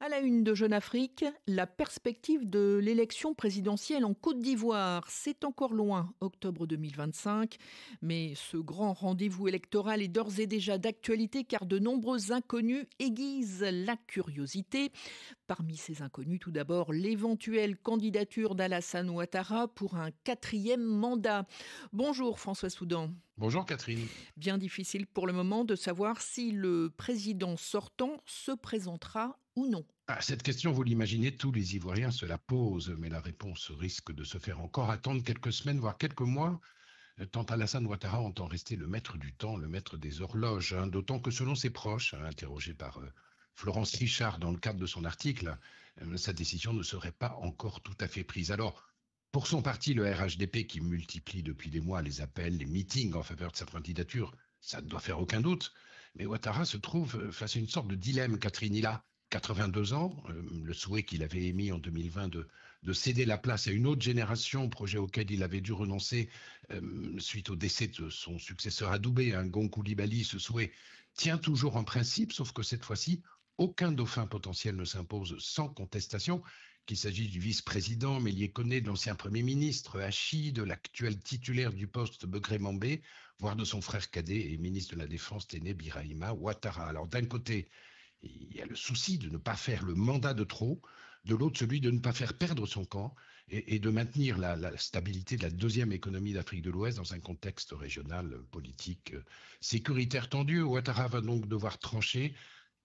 À la une de Jeune Afrique, la perspective de l'élection présidentielle en Côte d'Ivoire. C'est encore loin, octobre 2025. Mais ce grand rendez-vous électoral est d'ores et déjà d'actualité car de nombreux inconnus aiguisent la curiosité. Parmi ces inconnus, tout d'abord, l'éventuelle candidature d'Alassane Ouattara pour un 4e mandat. Bonjour François Soudan. Bonjour Catherine. Bien difficile pour le moment de savoir si le président sortant se présentera ou non. Cette question, vous l'imaginez, tous les Ivoiriens se la posent, mais la réponse risque de se faire encore attendre quelques semaines, voire quelques mois, tant Alassane Ouattara entend rester le maître du temps, le maître des horloges, d'autant que selon ses proches, interrogés par Florence Richard dans le cadre de son article, sa décision ne serait pas encore tout à fait prise. Alors, pour son parti, le RHDP, qui multiplie depuis des mois les appels, les meetings en faveur de sa candidature, ça ne doit faire aucun doute. Mais Ouattara se trouve face à une sorte de dilemme, Catherine. Il a 82 ans, le souhait qu'il avait émis en 2020 de céder la place à une autre génération, projet auquel il avait dû renoncer suite au décès de son successeur adoubé, Gon Coulibaly. Ce souhait tient toujours en principe, sauf que cette fois-ci, aucun dauphin potentiel ne s'impose sans contestation, qu'il s'agisse du vice-président Mélié Koné, de l'ancien Premier ministre Hachi, de l'actuel titulaire du poste Begré Mambé, voire de son frère cadet et ministre de la Défense Téné Birahima Ouattara. Alors d'un côté, il y a le souci de ne pas faire le mandat de trop, de l'autre celui de ne pas faire perdre son camp et de maintenir la stabilité de la deuxième économie d'Afrique de l'Ouest dans un contexte régional, politique, sécuritaire tendu. Ouattara va donc devoir trancher.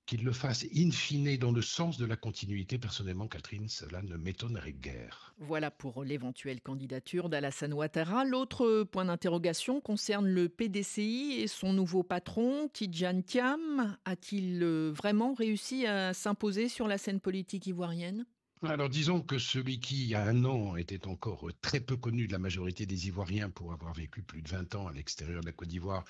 Qu'il le fasse in fine dans le sens de la continuité, personnellement, Catherine, cela ne m'étonnerait guère. Voilà pour l'éventuelle candidature d'Alassane Ouattara. L'autre point d'interrogation concerne le PDCI et son nouveau patron, Tidjane Thiam. A-t-il vraiment réussi à s'imposer sur la scène politique ivoirienne ? Alors disons que celui qui, il y a un an, était encore très peu connu de la majorité des Ivoiriens pour avoir vécu plus de 20 ans à l'extérieur de la Côte d'Ivoire,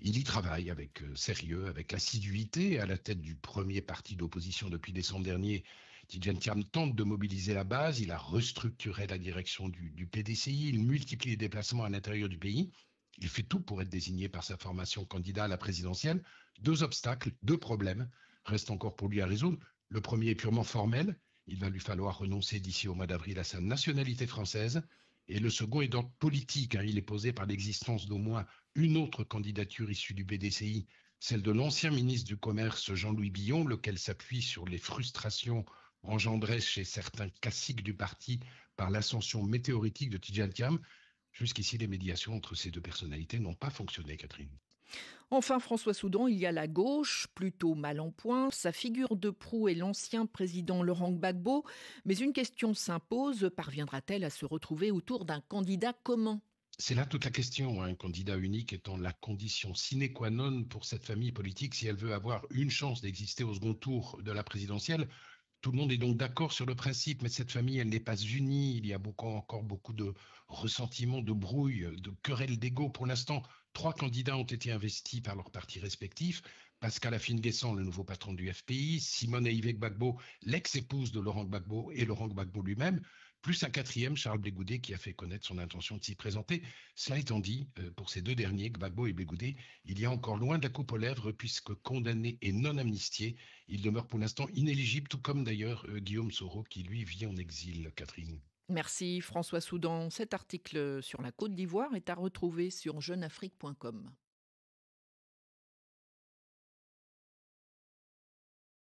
il y travaille avec sérieux, avec assiduité, à la tête du premier parti d'opposition depuis décembre dernier. Tidjane Thiam tente de mobiliser la base, il a restructuré la direction du PDCI, il multiplie les déplacements à l'intérieur du pays. Il fait tout pour être désigné par sa formation candidat à la présidentielle. 2 obstacles, 2 problèmes restent encore pour lui à résoudre. Le premier est purement formel. Il va lui falloir renoncer d'ici au mois d'avril à sa nationalité française. Et le second est d'ordre politique. Il est posé par l'existence d'au moins une autre candidature issue du BDCI, celle de l'ancien ministre du Commerce Jean-Louis Billon, lequel s'appuie sur les frustrations engendrées chez certains classiques du parti par l'ascension météoritique de Tidjane Thiam. Jusqu'ici, les médiations entre ces deux personnalités n'ont pas fonctionné, Catherine. Enfin, François Soudan, il y a la gauche, plutôt mal en point. Sa figure de proue est l'ancien président Laurent Gbagbo. Mais une question s'impose, parviendra-t-elle à se retrouver autour d'un candidat commun ? C'est là toute la question, un candidat unique étant la condition sine qua non pour cette famille politique si elle veut avoir une chance d'exister au second tour de la présidentielle. Tout le monde est donc d'accord sur le principe, mais cette famille, elle n'est pas unie. Il y a encore beaucoup de ressentiments, de brouilles, de querelles d'ego. Pour l'instant, 3 candidats ont été investis par leurs partis respectifs. Pascal Afine-Guessant, le nouveau patron du FPI, Simone Aïvé Gbagbo, l'ex-épouse de Laurent Gbagbo et Laurent Gbagbo lui-même, plus un 4e, Charles Blé Goudé, qui a fait connaître son intention de s'y présenter. Cela étant dit, pour ces 2 derniers, Gbagbo et Blé Goudé, il y a encore loin de la coupe aux lèvres, puisque condamnés et non amnistiés, ils demeurent pour l'instant inéligibles, tout comme d'ailleurs Guillaume Soro, qui lui vit en exil, Catherine. Merci François Soudan. Cet article sur la Côte d'Ivoire est à retrouver sur jeuneafrique.com.